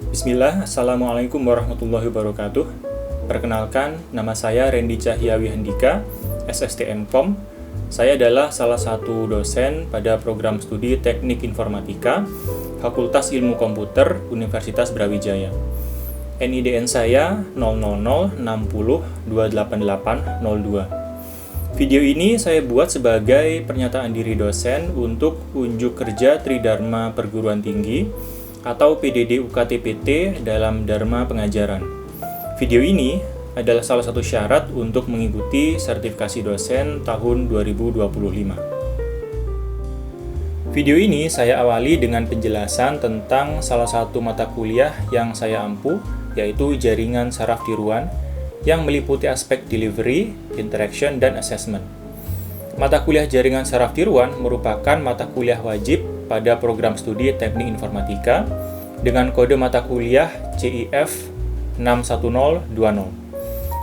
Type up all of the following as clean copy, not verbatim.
Bismillah, Assalamualaikum warahmatullahi wabarakatuh. Perkenalkan, nama saya Randy Cahyawi Handika, SSTM.Com. Saya adalah salah satu dosen pada program studi Teknik Informatika, Fakultas Ilmu Komputer, Universitas Brawijaya. NIDN saya 00060288802. Video ini saya buat sebagai pernyataan diri dosen untuk unjuk kerja Tridharma Perguruan Tinggi atau PDD UKT-PT dalam Dharma Pengajaran. Video ini adalah salah satu syarat untuk mengikuti sertifikasi dosen tahun 2025. Video ini saya awali dengan penjelasan tentang salah satu mata kuliah yang saya ampuh, yaitu jaringan saraf tiruan, yang meliputi aspek delivery, interaction, dan assessment. Mata kuliah jaringan saraf tiruan merupakan mata kuliah wajib pada program studi Teknik Informatika dengan kode mata kuliah CIF 61020.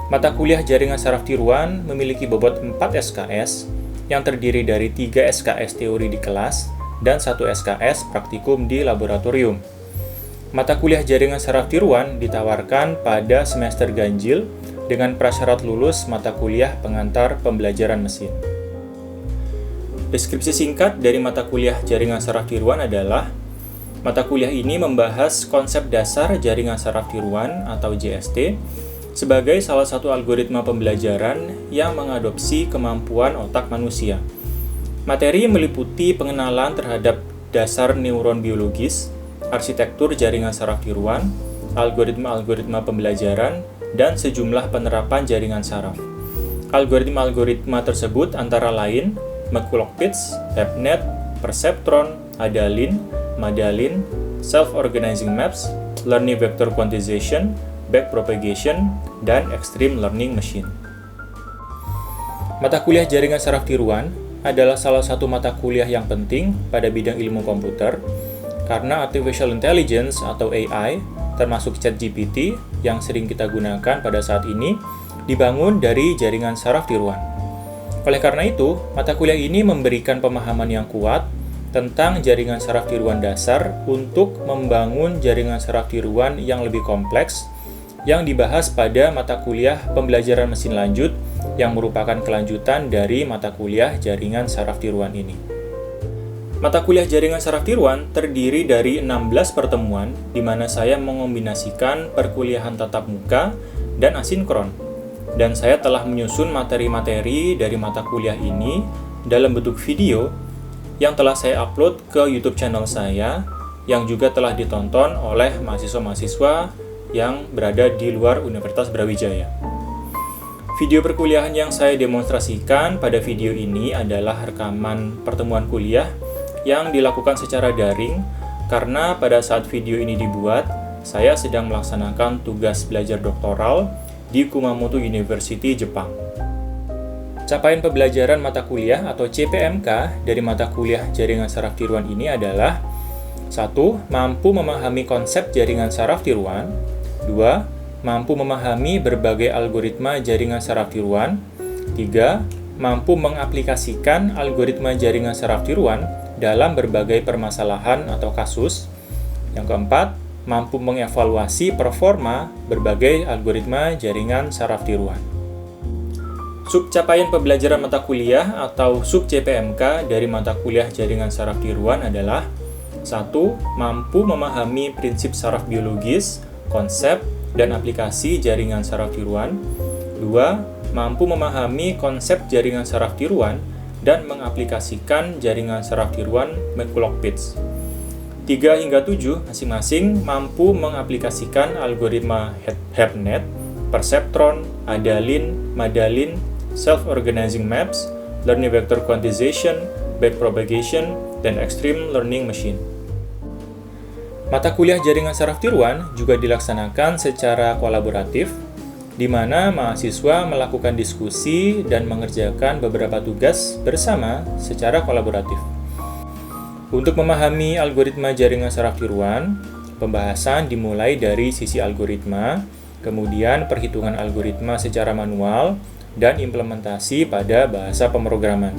Mata kuliah jaringan saraf tiruan memiliki bobot 4 SKS yang terdiri dari 3 SKS teori di kelas dan 1 SKS praktikum di laboratorium. Mata kuliah jaringan saraf tiruan ditawarkan pada semester ganjil dengan prasyarat lulus mata kuliah pengantar pembelajaran mesin. Deskripsi singkat dari mata kuliah jaringan saraf tiruan adalah mata kuliah ini membahas konsep dasar jaringan saraf tiruan atau JST sebagai salah satu algoritma pembelajaran yang mengadopsi kemampuan otak manusia. Materi meliputi pengenalan terhadap dasar neuron biologis, arsitektur jaringan saraf tiruan, algoritma-algoritma pembelajaran, dan sejumlah penerapan jaringan saraf. Algoritma-algoritma tersebut antara lain McCulloch-Pitts, HepNet, Perceptron, Adalin, Madalin, Self-Organizing Maps, Learning Vector Quantization, Backpropagation, dan Extreme Learning Machine. Mata kuliah jaringan saraf tiruan adalah salah satu mata kuliah yang penting pada bidang ilmu komputer karena Artificial Intelligence atau AI, termasuk ChatGPT yang sering kita gunakan pada saat ini, dibangun dari jaringan saraf tiruan. Oleh karena itu, mata kuliah ini memberikan pemahaman yang kuat tentang jaringan saraf tiruan dasar untuk membangun jaringan saraf tiruan yang lebih kompleks yang dibahas pada mata kuliah pembelajaran mesin lanjut yang merupakan kelanjutan dari mata kuliah jaringan saraf tiruan ini. Mata kuliah jaringan saraf tiruan terdiri dari 16 pertemuan di mana saya mengombinasikan perkuliahan tatap muka dan asinkron. Dan saya telah menyusun materi-materi dari mata kuliah ini dalam bentuk video yang telah saya upload ke YouTube channel saya yang juga telah ditonton oleh mahasiswa-mahasiswa yang berada di luar Universitas Brawijaya. Video perkuliahan yang saya demonstrasikan pada video ini adalah rekaman pertemuan kuliah yang dilakukan secara daring karena pada saat video ini dibuat, saya sedang melaksanakan tugas belajar doktoral di Kumamoto University, Jepang. Capaian pembelajaran mata kuliah atau CPMK dari mata kuliah jaringan saraf tiruan ini adalah 1. Mampu memahami konsep jaringan saraf tiruan. 2. Mampu memahami berbagai algoritma jaringan saraf tiruan. 3. Mampu mengaplikasikan algoritma jaringan saraf tiruan dalam berbagai permasalahan atau kasus. Yang keempat, mampu mengevaluasi performa berbagai algoritma jaringan saraf tiruan. Sub capaian pembelajaran mata kuliah atau sub CPMK dari mata kuliah jaringan saraf tiruan adalah 1. Mampu memahami prinsip saraf biologis, konsep, dan aplikasi jaringan saraf tiruan. 2. Mampu memahami konsep jaringan saraf tiruan dan mengaplikasikan jaringan saraf tiruan McCulloch-Pitts. 3 hingga 7 masing-masing mampu mengaplikasikan algoritma HepNet, Perceptron, Adalin, Madalin, Self-Organizing Maps, Learning Vector Quantization, Backpropagation, dan Extreme Learning Machine. Mata kuliah jaringan saraf tiruan juga dilaksanakan secara kolaboratif, di mana mahasiswa melakukan diskusi dan mengerjakan beberapa tugas bersama secara kolaboratif. Untuk memahami algoritma jaringan saraf tiruan, pembahasan dimulai dari sisi algoritma, kemudian perhitungan algoritma secara manual, dan implementasi pada bahasa pemrograman.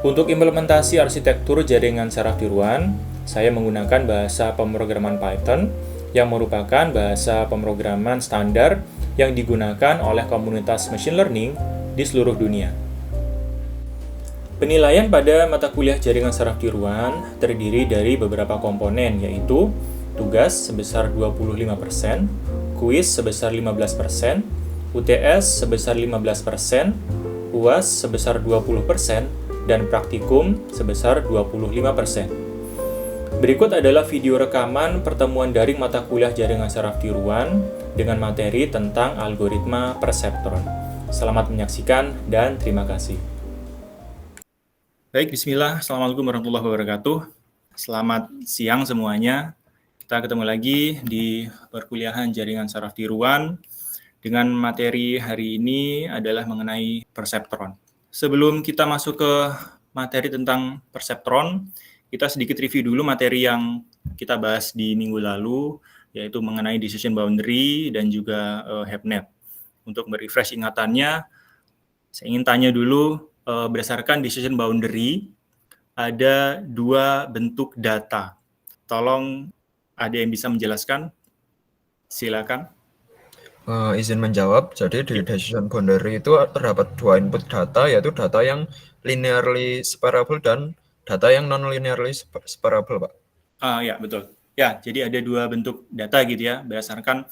Untuk implementasi arsitektur jaringan saraf tiruan, saya menggunakan bahasa pemrograman Python yang merupakan bahasa pemrograman standar yang digunakan oleh komunitas machine learning di seluruh dunia. Penilaian pada mata kuliah jaringan saraf tiruan terdiri dari beberapa komponen, yaitu tugas sebesar 25%, kuis sebesar 15%, UTS sebesar 15%, UAS sebesar 20%, dan praktikum sebesar 25%. Berikut adalah video rekaman pertemuan daring mata kuliah jaringan saraf tiruan dengan materi tentang algoritma perseptron. Selamat menyaksikan dan terima kasih. Baik, bismillah. Assalamualaikum warahmatullahi wabarakatuh. Selamat siang semuanya. Kita ketemu lagi di perkuliahan jaringan saraf tiruan dengan materi hari ini adalah mengenai perseptron. Sebelum kita masuk ke materi tentang perseptron, kita sedikit review dulu materi yang kita bahas di minggu lalu, yaitu mengenai decision boundary dan juga HAPNet. Untuk merefresh ingatannya, saya ingin tanya dulu, berdasarkan decision boundary, ada dua bentuk data. Tolong ada yang bisa menjelaskan? Silakan. Izin menjawab, jadi di decision boundary itu terdapat dua input data, yaitu data yang linearly separable dan data yang non-linearly separable, Pak. Ya, betul. Ya, jadi ada dua bentuk data gitu ya, berdasarkan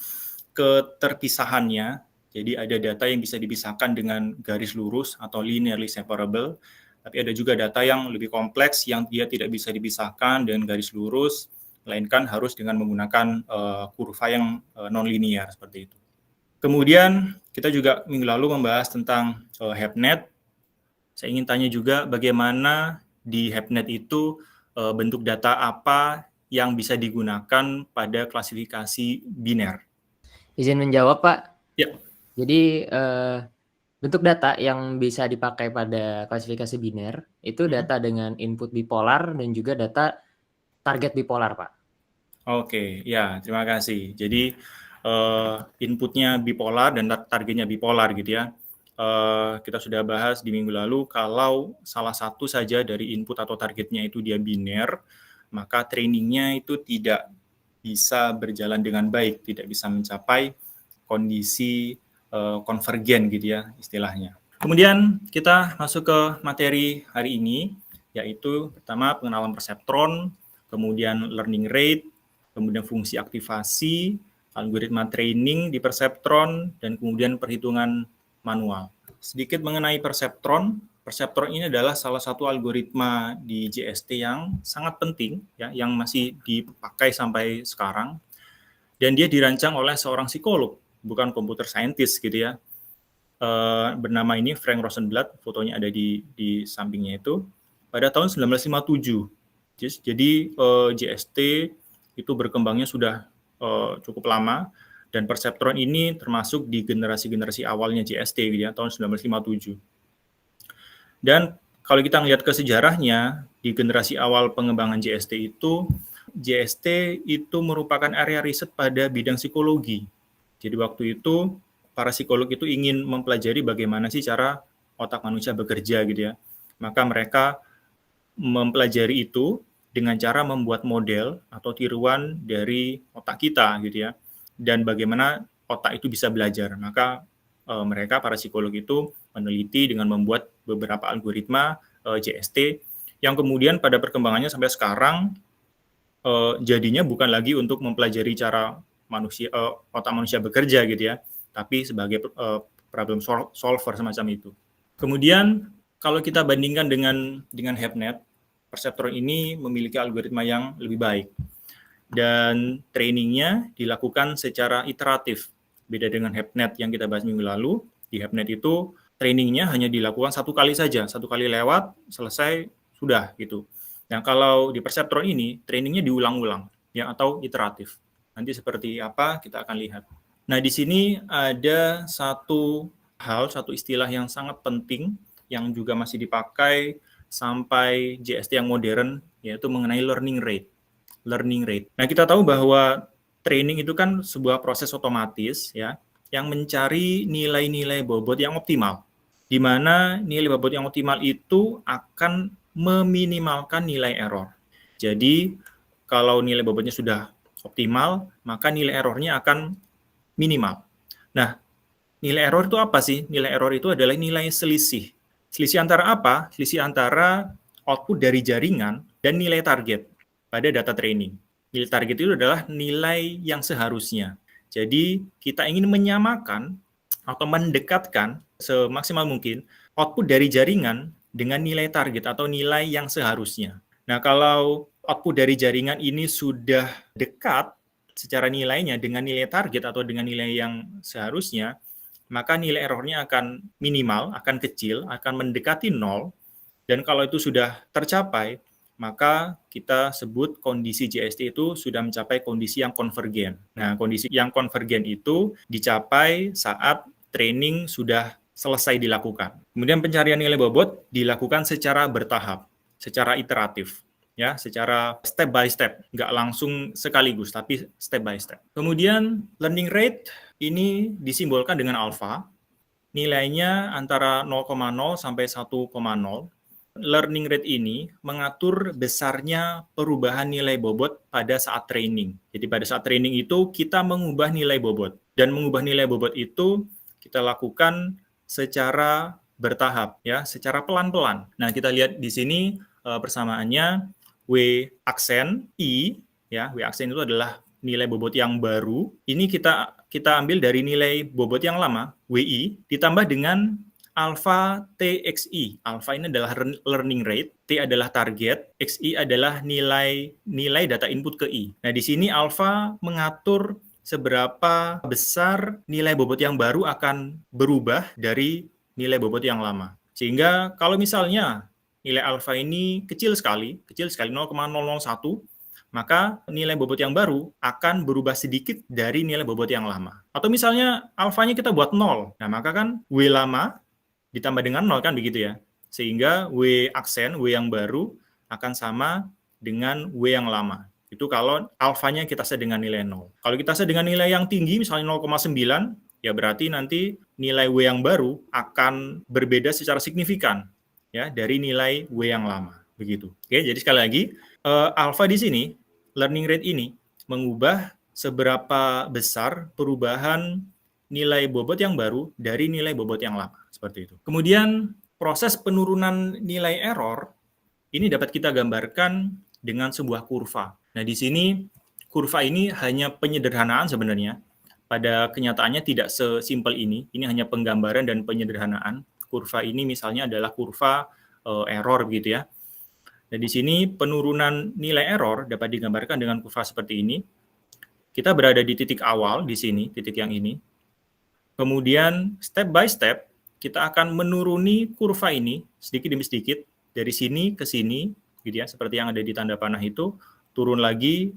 keterpisahannya. Jadi ada data yang bisa dipisahkan dengan garis lurus atau linearly separable, tapi ada juga data yang lebih kompleks yang dia tidak bisa dipisahkan dengan garis lurus, melainkan harus dengan menggunakan kurva yang non-linear seperti itu. Kemudian kita juga minggu lalu membahas tentang HAPNet. Saya ingin tanya juga bagaimana di HAPNet itu bentuk data apa yang bisa digunakan pada klasifikasi biner. Izin menjawab, Pak. Ya. Jadi bentuk data yang bisa dipakai pada klasifikasi biner itu data dengan input bipolar dan juga data target bipolar, Pak. Oke, ya, terima kasih. Jadi inputnya bipolar dan targetnya bipolar gitu ya. Kita sudah bahas di minggu lalu, kalau salah satu saja dari input atau targetnya itu dia biner, maka trainingnya itu tidak bisa berjalan dengan baik, tidak bisa mencapai kondisi konvergen gitu ya istilahnya. Kemudian kita masuk ke materi hari ini, yaitu pertama pengenalan perseptron, kemudian learning rate, kemudian fungsi aktivasi, algoritma training di perseptron, dan kemudian perhitungan manual. Sedikit mengenai perseptron. Perseptron ini adalah salah satu algoritma di JST yang sangat penting, ya, yang masih dipakai sampai sekarang. Dan dia dirancang oleh seorang psikolog, bukan computer scientist gitu ya. Bernama ini Frank Rosenblatt, fotonya ada di sampingnya itu, pada tahun 1957. Jadi JST itu berkembangnya sudah cukup lama, dan perseptron ini termasuk di generasi-generasi awalnya JST gitu ya, tahun 1957. Dan kalau kita melihat ke sejarahnya, di generasi awal pengembangan JST itu merupakan area riset pada bidang psikologi. Jadi waktu itu para psikolog itu ingin mempelajari bagaimana sih cara otak manusia bekerja gitu ya. Maka mereka mempelajari itu dengan cara membuat model atau tiruan dari otak kita gitu ya. Dan bagaimana otak itu bisa belajar. Maka mereka para psikolog itu meneliti dengan membuat beberapa algoritma JST yang kemudian pada perkembangannya sampai sekarang jadinya bukan lagi untuk mempelajari cara otak manusia bekerja gitu ya, tapi sebagai problem solver semacam itu. Kemudian kalau kita bandingkan dengan HAPNet, perseptron ini memiliki algoritma yang lebih baik dan trainingnya dilakukan secara iteratif. Beda dengan HAPNet yang kita bahas minggu lalu, di HAPNet itu trainingnya hanya dilakukan satu kali saja, satu kali lewat, selesai, sudah gitu. Nah, kalau di perseptron ini, trainingnya diulang-ulang, ya, atau iteratif. Nanti seperti apa, kita akan lihat. Nah, di sini ada satu istilah yang sangat penting, yang juga masih dipakai sampai JST yang modern, yaitu mengenai learning rate. Nah, kita tahu bahwa training itu kan sebuah proses otomatis, ya, yang mencari nilai-nilai bobot yang optimal, di mana nilai bobot yang optimal itu akan meminimalkan nilai error. Jadi kalau nilai bobotnya sudah optimal, maka nilai errornya akan minimal. Nah, nilai error itu apa sih? Nilai error itu adalah nilai selisih. Selisih antara apa? Selisih antara output dari jaringan dan nilai target pada data training. Nilai target itu adalah nilai yang seharusnya. Jadi, kita ingin menyamakan atau mendekatkan semaksimal mungkin output dari jaringan dengan nilai target atau nilai yang seharusnya. Nah, kalau output dari jaringan ini sudah dekat secara nilainya dengan nilai target atau dengan nilai yang seharusnya, maka nilai errornya akan minimal, akan kecil, akan mendekati nol, dan kalau itu sudah tercapai, maka kita sebut kondisi JST itu sudah mencapai kondisi yang konvergen. Nah, kondisi yang konvergen itu dicapai saat training sudah selesai dilakukan. Kemudian pencarian nilai bobot dilakukan secara bertahap, secara iteratif, ya, secara step by step, nggak langsung sekaligus, tapi step by step. Kemudian learning rate ini disimbolkan dengan alpha, nilainya antara 0,0 sampai 1,0. Learning rate ini mengatur besarnya perubahan nilai bobot pada saat training. Jadi pada saat training itu kita mengubah nilai bobot. Dan mengubah nilai bobot itu kita lakukan secara bertahap, ya, secara pelan-pelan. Nah, kita lihat di sini persamaannya W aksen I, ya, W aksen itu adalah nilai bobot yang baru. Ini kita ambil dari nilai bobot yang lama, WI, ditambah dengan alpha TXI. Alpha ini adalah learning rate, T adalah target, XI adalah nilai data input ke I. Nah, di sini alpha mengatur seberapa besar nilai bobot yang baru akan berubah dari nilai bobot yang lama. Sehingga kalau misalnya nilai alpha ini kecil sekali 0,001, maka nilai bobot yang baru akan berubah sedikit dari nilai bobot yang lama. Atau misalnya alfanya kita buat 0, nah maka kan W lama ditambah dengan 0 kan begitu ya. Sehingga W aksen, W yang baru akan sama dengan W yang lama. Itu kalau alfanya kita set dengan nilai 0. Kalau kita set dengan nilai yang tinggi, misalnya 0,9, ya berarti nanti nilai W yang baru akan berbeda secara signifikan ya dari nilai W yang lama. Begitu. Oke, jadi sekali lagi, alpha di sini, learning rate ini, mengubah seberapa besar perubahan nilai bobot yang baru dari nilai bobot yang lama. Seperti itu. Kemudian, proses penurunan nilai error, ini dapat kita gambarkan dengan sebuah kurva. Nah, di sini, kurva ini hanya penyederhanaan sebenarnya. Pada kenyataannya tidak sesimpel ini. Ini hanya penggambaran dan penyederhanaan. Kurva ini misalnya adalah kurva error begitu ya. Nah, di sini penurunan nilai error dapat digambarkan dengan kurva seperti ini. Kita berada di titik awal di sini, titik yang ini. Kemudian step by step kita akan menuruni kurva ini sedikit demi sedikit dari sini ke sini, gitu ya, seperti yang ada di tanda panah itu, turun lagi,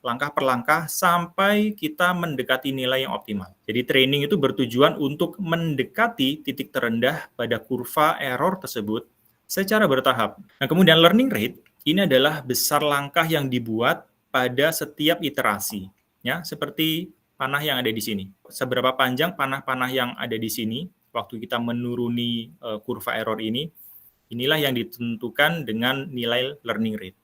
langkah per langkah sampai kita mendekati nilai yang optimal. Jadi training itu bertujuan untuk mendekati titik terendah pada kurva error tersebut secara bertahap. Nah, kemudian learning rate ini adalah besar langkah yang dibuat pada setiap iterasi, ya, seperti panah yang ada di sini. Seberapa panjang panah-panah yang ada di sini waktu kita menuruni kurva error ini, inilah yang ditentukan dengan nilai learning rate.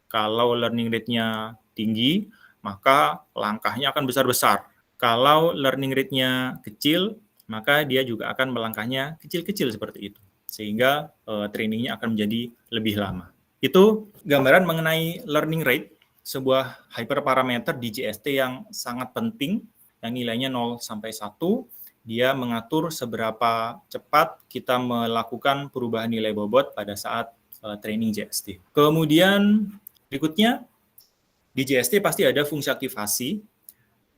Kalau learning rate-nya tinggi, maka langkahnya akan besar-besar. Kalau learning rate-nya kecil, maka dia juga akan melangkahnya kecil-kecil seperti itu. Sehingga trainingnya akan menjadi lebih lama. Itu gambaran mengenai learning rate, sebuah hyperparameter di JST yang sangat penting, yang nilainya 0 sampai 1. Dia mengatur seberapa cepat kita melakukan perubahan nilai bobot pada saat training JST. Kemudian berikutnya, di JST pasti ada fungsi aktivasi,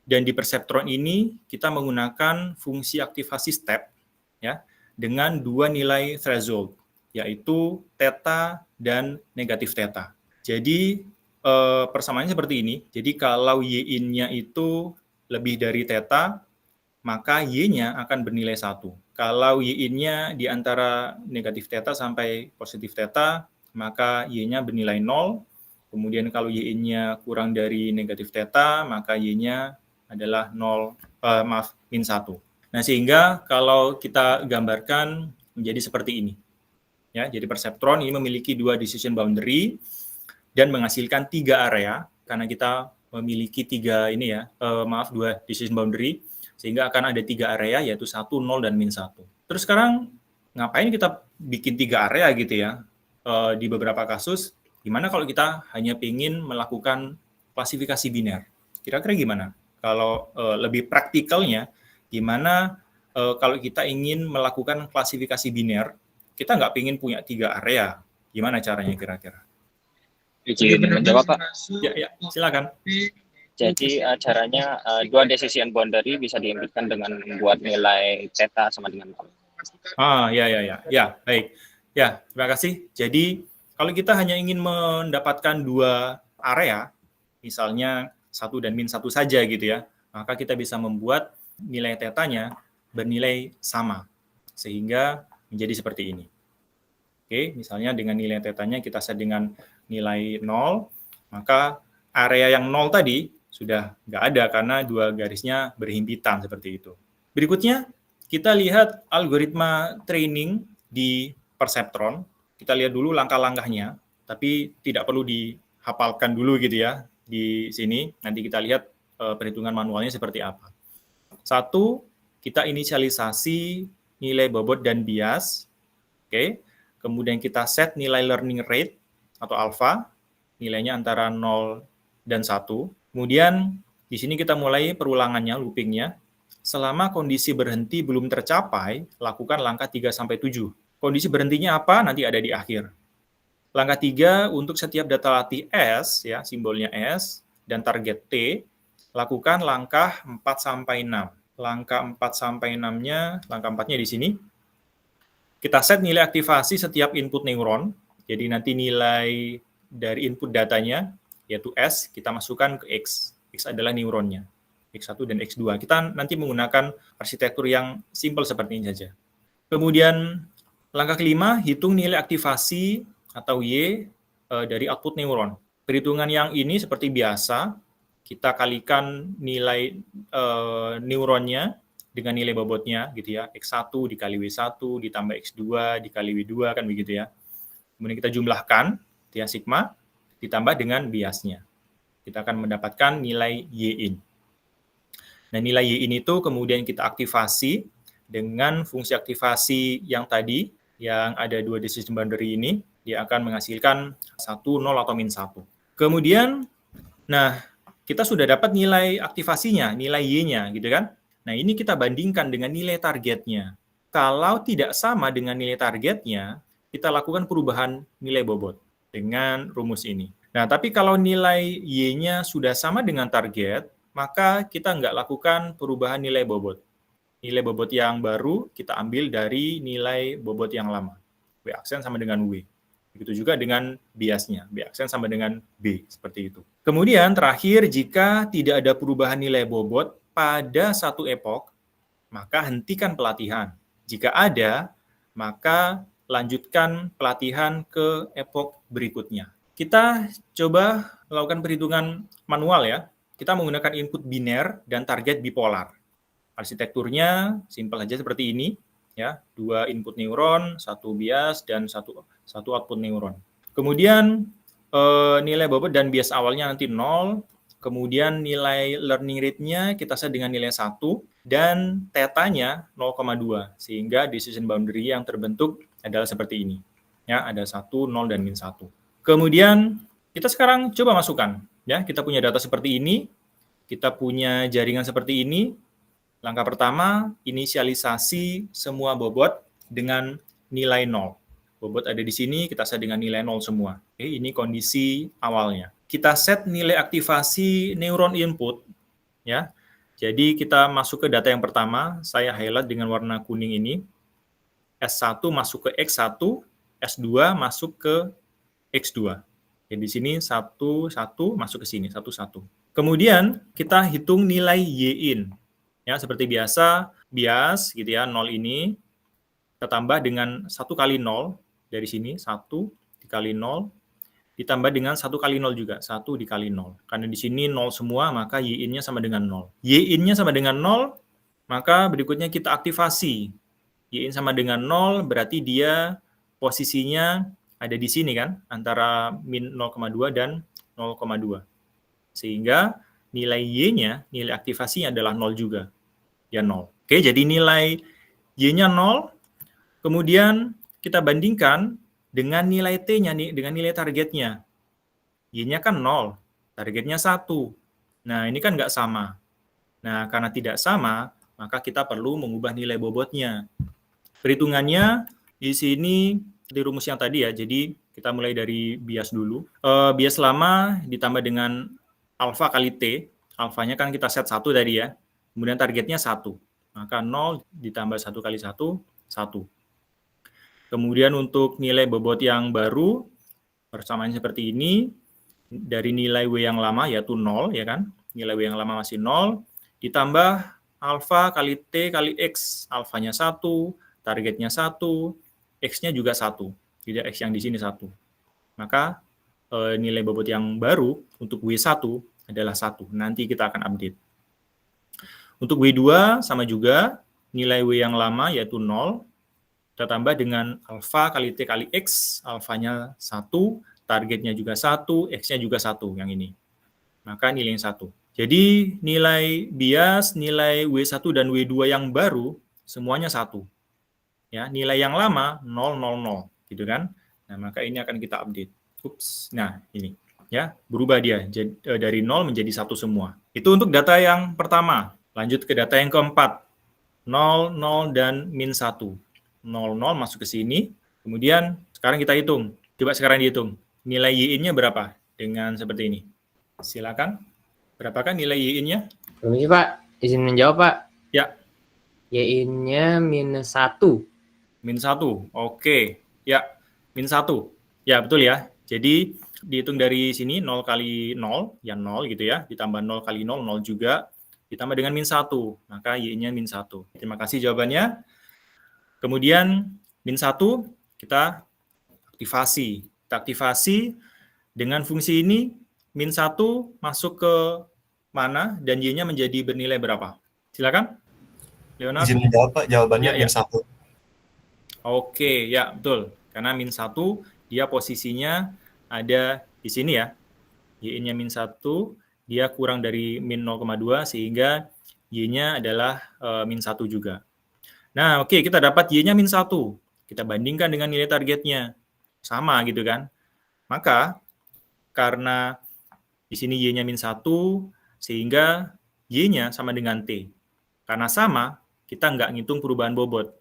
dan di Perceptron ini kita menggunakan fungsi aktivasi step, ya, dengan dua nilai threshold, yaitu theta dan negatif theta. Jadi, persamaannya seperti ini. Jadi, kalau Y-in-nya itu lebih dari theta, maka Y-nya akan bernilai 1. Kalau Y-in-nya di antara negatif theta sampai positif theta, maka Y-nya bernilai 0. Kemudian kalau Y-in-nya kurang dari negatif theta, maka Y-nya adalah min 1. Nah, sehingga kalau kita gambarkan menjadi seperti ini. Ya, jadi Perceptron ini memiliki dua decision boundary. dan menghasilkan 3 area, karena kita memiliki 3 2 decision boundary, sehingga akan ada 3 area, yaitu 1, 0, dan min 1. Terus sekarang, ngapain kita bikin 3 area gitu ya? Di beberapa kasus, gimana kalau kita hanya ingin melakukan klasifikasi biner? Kira-kira gimana? Kalau lebih praktikalnya, gimana kalau kita ingin melakukan klasifikasi biner, kita nggak ingin punya 3 area. Gimana caranya kira-kira? Izin menjawab, Pak. Ya, silakan. Jadi caranya 2 decision boundary bisa diinputkan dengan membuat nilai theta sama dengan 0. Ya, baik. Ya, terima kasih. Jadi, kalau kita hanya ingin mendapatkan 2 area, misalnya 1 dan min 1 saja gitu ya, maka kita bisa membuat nilai tetanya bernilai sama, sehingga menjadi seperti ini. Oke, misalnya dengan nilai tetanya kita set dengan nilai 0, maka area yang 0 tadi sudah nggak ada karena 2 garisnya berhimpitan seperti itu. Berikutnya, kita lihat algoritma training di Perceptron. Kita lihat dulu langkah-langkahnya, tapi tidak perlu dihafalkan dulu gitu ya di sini. Nanti kita lihat perhitungan manualnya seperti apa. 1, kita inisialisasi nilai bobot dan bias. Oke. Kemudian kita set nilai learning rate atau alpha, nilainya antara 0 dan 1. Kemudian di sini kita mulai perulangannya, loopingnya. Selama kondisi berhenti belum tercapai, lakukan langkah 3-7. Kondisi berhentinya apa? Nanti ada di akhir. Langkah 3, untuk setiap data latih S, ya, simbolnya S, dan target T, lakukan langkah 4-6. Langkah 4-6-nya, langkah 4-nya di sini. Kita set nilai aktivasi setiap input neuron. Jadi nanti nilai dari input datanya, yaitu S, kita masukkan ke X. X adalah neuronnya. X1 dan X2. Kita nanti menggunakan arsitektur yang simple seperti ini saja. Kemudian langkah kelima, hitung nilai aktivasi atau Y dari output neuron. Perhitungan yang ini seperti biasa, kita kalikan nilai neuronnya dengan nilai bobotnya, gitu ya. X1 dikali W1 ditambah X2 dikali W2, kan begitu ya. Kemudian kita jumlahkan, ya, sigma, ditambah dengan biasnya. Kita akan mendapatkan nilai Y-in. Nah, nilai Y-in itu kemudian kita aktivasi dengan fungsi aktivasi yang tadi, yang ada 2 decision boundary ini, dia akan menghasilkan 1, 0, atau min 1. Kemudian, nah, kita sudah dapat nilai aktivasinya, nilai Y-nya, gitu kan? Nah, ini kita bandingkan dengan nilai targetnya. Kalau tidak sama dengan nilai targetnya, kita lakukan perubahan nilai bobot dengan rumus ini. Nah, tapi kalau nilai Y-nya sudah sama dengan target, maka kita nggak lakukan perubahan nilai bobot. Nilai bobot yang baru kita ambil dari nilai bobot yang lama. W aksen sama dengan W. Begitu juga dengan biasnya. B aksen sama dengan B, seperti itu. Kemudian terakhir, jika tidak ada perubahan nilai bobot pada satu epok, maka hentikan pelatihan. Jika ada, maka lanjutkan pelatihan ke epok berikutnya. Kita coba melakukan perhitungan manual ya. Kita menggunakan input biner dan target bipolar. Arsitekturnya simpel saja seperti ini, ya, 2 input neuron, 1 bias dan satu output neuron. Kemudian nilai bobot dan bias awalnya nanti 0, kemudian nilai learning rate-nya kita set dengan nilai 1 dan tetanya 0,2, sehingga decision boundary yang terbentuk adalah seperti ini. Ya, ada 1, 0 dan min 1. Kemudian kita sekarang coba masukkan, ya, kita punya data seperti ini, kita punya jaringan seperti ini. Langkah pertama, inisialisasi semua bobot dengan nilai 0. Bobot ada di sini, kita set dengan nilai 0 semua. Oke, ini kondisi awalnya. Kita set nilai aktivasi neuron input, ya. Jadi kita masuk ke data yang pertama, saya highlight dengan warna kuning ini. S1 masuk ke X1, S2 masuk ke X2. Jadi di sini 1 masuk ke sini, 1. Kemudian kita hitung nilai Y-in. Ya, seperti biasa, bias gitu ya, 0 ini kita tambah dengan 1 kali 0 dari sini, 1 dikali 0 ditambah dengan 1 kali 0 juga, 1 dikali 0. Karena di sini 0 semua, maka Y-in-nya sama dengan 0. Y-in-nya sama dengan 0, maka berikutnya kita aktivasi. Y-in sama dengan 0, berarti dia posisinya ada di sini kan, antara min 0,2 dan 0,2. Sehingga nilai Y-nya, nilai aktivasinya adalah 0 juga. Ya 0. Oke, jadi nilai Y-nya 0, kemudian kita bandingkan dengan nilai T-nya, dengan nilai targetnya. Y-nya kan 0, targetnya 1. Nah, ini kan nggak sama. Nah, karena tidak sama, maka kita perlu mengubah nilai bobotnya. Perhitungannya di sini di rumus yang tadi ya, jadi kita mulai dari bias dulu. Bias lama ditambah dengan alfa kali T, alfanya kan kita set 1 tadi ya, kemudian targetnya 1. Maka 0 ditambah 1 kali 1, 1. Kemudian untuk nilai bobot yang baru, persamaan seperti ini, dari nilai W yang lama yaitu 0, ya kan, nilai W yang lama masih 0, ditambah alfa kali T kali X, alfanya 1, targetnya 1, X-nya juga 1, tidak X yang di sini 1. Maka nilai bobot yang baru untuk W1 adalah 1. Nanti kita akan update. Untuk W2 sama juga, nilai W yang lama yaitu 0, kita tambah dengan alfa kali T kali X, alfanya 1, targetnya juga 1, X-nya juga 1 yang ini. Maka nilainya 1. Jadi nilai bias, nilai W1 dan W2 yang baru, semuanya 1. Ya, nilai yang lama 0, 0, 0. Gitu kan? Nah, maka ini akan kita update. Ups, nah ini. Ya, berubah dia dari 0 menjadi 1 semua. Itu untuk data yang pertama. Lanjut ke data yang keempat. 0, 0, dan min 1. 0, 0 masuk ke sini. Kemudian sekarang kita hitung. Coba sekarang dihitung. Nilai Y-nya berapa? Dengan seperti ini. Silakan. Berapakah nilai Y-nya? Permisi Pak, izin menjawab Pak. Ya. Y-nya minus 1. Min 1, oke. Ya, min 1. Ya, betul ya. Jadi, dihitung dari sini 0 kali 0, ya 0 gitu ya. Ditambah 0 kali 0, 0 juga. Ditambah dengan min 1, maka Y-nya min 1. Terima kasih jawabannya. Kemudian, min 1, kita aktivasi. Kita aktivasi dengan fungsi ini, min 1 masuk ke mana dan Y-nya menjadi bernilai berapa? Silakan. Leonard. Izin menjawab Pak, jawabannya Ya, min 1. Oke, ya betul. Karena min 1, dia posisinya ada di sini ya. Y-nya min 1, dia kurang dari min 0,2, sehingga Y-nya adalah min 1 juga. Nah, oke, kita dapat Y-nya min 1. Kita bandingkan dengan nilai targetnya. Sama gitu kan. Maka, karena di sini Y-nya min 1, sehingga Y-nya sama dengan T. Karena sama, kita nggak ngitung perubahan bobot.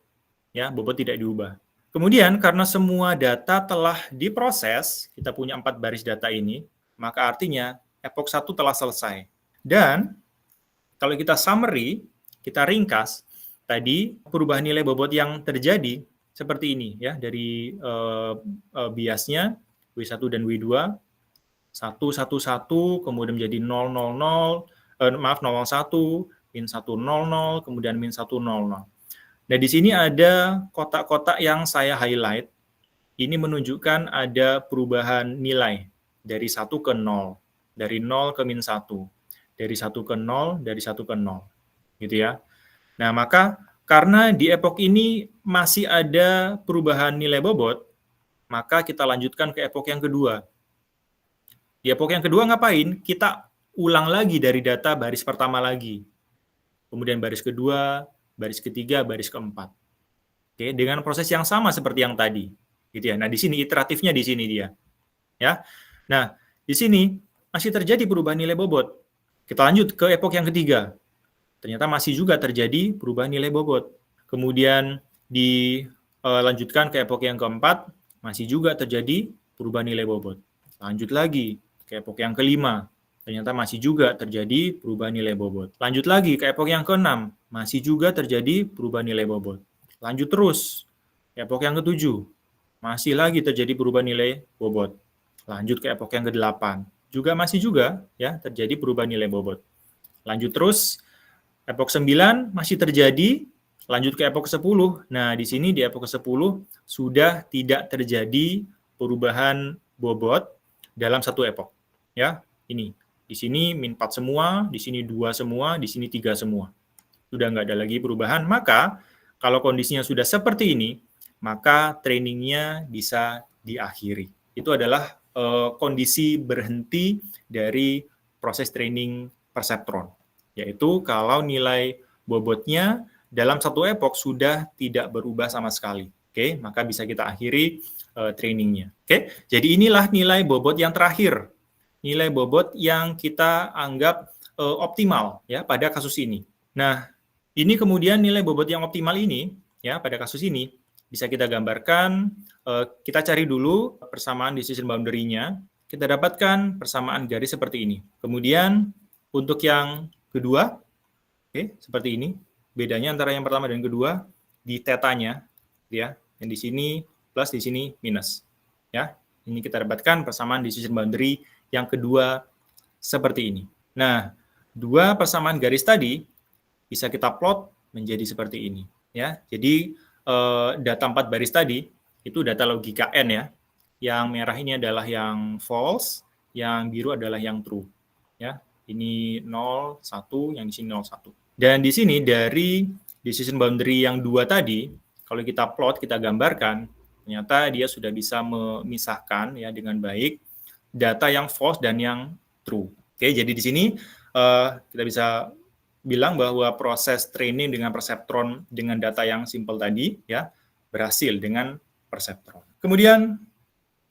Ya, bobot tidak diubah. Kemudian, karena semua data telah diproses, kita punya 4 baris data ini, maka artinya epoch 1 telah selesai. Dan, kalau kita summary, kita ringkas, tadi perubahan nilai bobot yang terjadi seperti ini, ya, dari biasnya, W1 dan W2, 1, 1, 1, kemudian menjadi 0, 0, 0, 0, 1, min 1, 0, 0, kemudian min 1, 0, 0. Nah, di sini ada kotak-kotak yang saya highlight. Ini menunjukkan ada perubahan nilai dari 1 ke 0, dari 0 ke min 1, dari 1 ke 0, dari 1 ke 0. Gitu ya. Nah, maka karena di epoch ini masih ada perubahan nilai bobot, maka kita lanjutkan ke epoch yang kedua. Di epoch yang kedua ngapain? Kita ulang lagi dari data baris pertama lagi. Kemudian baris kedua, baris ketiga, baris keempat. Oke, dengan proses yang sama seperti yang tadi. Gitu ya. Nah, di sini iteratifnya di sini dia. Ya. Nah, di sini masih terjadi perubahan nilai bobot. Kita lanjut ke epoch yang ketiga. Ternyata masih juga terjadi perubahan nilai bobot. Kemudian dilanjutkan ke epoch yang keempat, masih juga terjadi perubahan nilai bobot. Lanjut lagi ke epoch yang kelima. Ternyata masih juga terjadi perubahan nilai bobot. Lanjut lagi ke epoch yang keenam, masih juga terjadi perubahan nilai bobot. Lanjut terus, epoch yang ketujuh, masih lagi terjadi perubahan nilai bobot. Lanjut ke epoch yang ke-8, juga masih juga ya terjadi perubahan nilai bobot. Lanjut terus, epoch 9 masih terjadi, lanjut ke epoch 10. Nah, di sini di epoch 10 sudah tidak terjadi perubahan bobot dalam satu epoch. Ya, ini. Di sini min 4 semua, di sini 2 semua, di sini 3 semua. Sudah nggak ada lagi perubahan, maka kalau kondisinya sudah seperti ini, maka trainingnya bisa diakhiri. Itu adalah kondisi berhenti dari proses training perseptron, yaitu kalau nilai bobotnya dalam satu epoch sudah tidak berubah sama sekali. Oke, maka bisa kita akhiri trainingnya. Oke, jadi inilah nilai bobot yang terakhir, nilai bobot yang kita anggap optimal ya pada kasus ini. Nah, ini kemudian nilai bobot yang optimal ini ya pada kasus ini bisa kita gambarkan. Kita cari dulu persamaan decision boundary-nya. Kita dapatkan persamaan garis seperti ini. Kemudian untuk yang kedua, oke, seperti ini. Bedanya antara yang pertama dan kedua di tetanya, ya. Yang di sini plus, di sini minus. Ya, ini kita dapatkan persamaan decision boundary yang kedua seperti ini. Nah, dua persamaan garis tadi bisa kita plot menjadi seperti ini. Ya, jadi data 4 baris tadi itu data logika N ya. Yang merah ini adalah yang false, yang biru adalah yang true. Ya, ini 0, 1, yang di sini 0, 1. Dan di sini dari decision boundary yang dua tadi, kalau kita plot, kita gambarkan, ternyata dia sudah bisa memisahkan ya dengan baik data yang false dan yang true. Oke, jadi di sini kita bisa bilang bahwa proses training dengan perseptron dengan data yang simple tadi ya berhasil dengan perseptron. Kemudian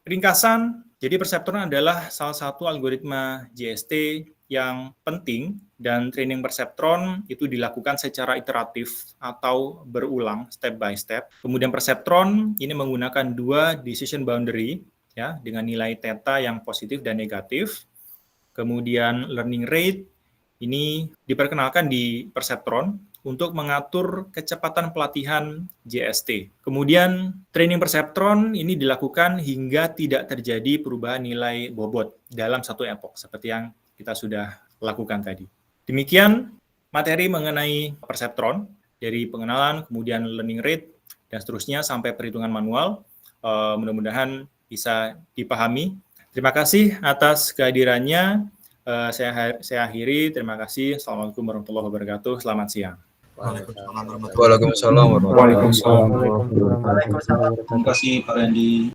ringkasan, jadi perseptron adalah salah satu algoritma GST yang penting dan training perseptron itu dilakukan secara iteratif atau berulang step by step. Kemudian perseptron ini menggunakan dua decision boundary ya dengan nilai theta yang positif dan negatif. Kemudian learning rate ini diperkenalkan di perseptron untuk mengatur kecepatan pelatihan JST. Kemudian training perseptron ini dilakukan hingga tidak terjadi perubahan nilai bobot dalam satu epoch seperti yang kita sudah lakukan tadi. Demikian materi mengenai perseptron dari pengenalan, kemudian learning rate dan seterusnya sampai perhitungan manual. Mudah-mudahan bisa dipahami. Terima kasih atas kehadirannya. Saya akhiri. Terima kasih. Assalamualaikum warahmatullahi wabarakatuh. Selamat siang. Waalaikumsalam warahmatullahi wabarakatuh. Waalaikumsalam. Waalaikumsalam. Terima kasih Pak Randy.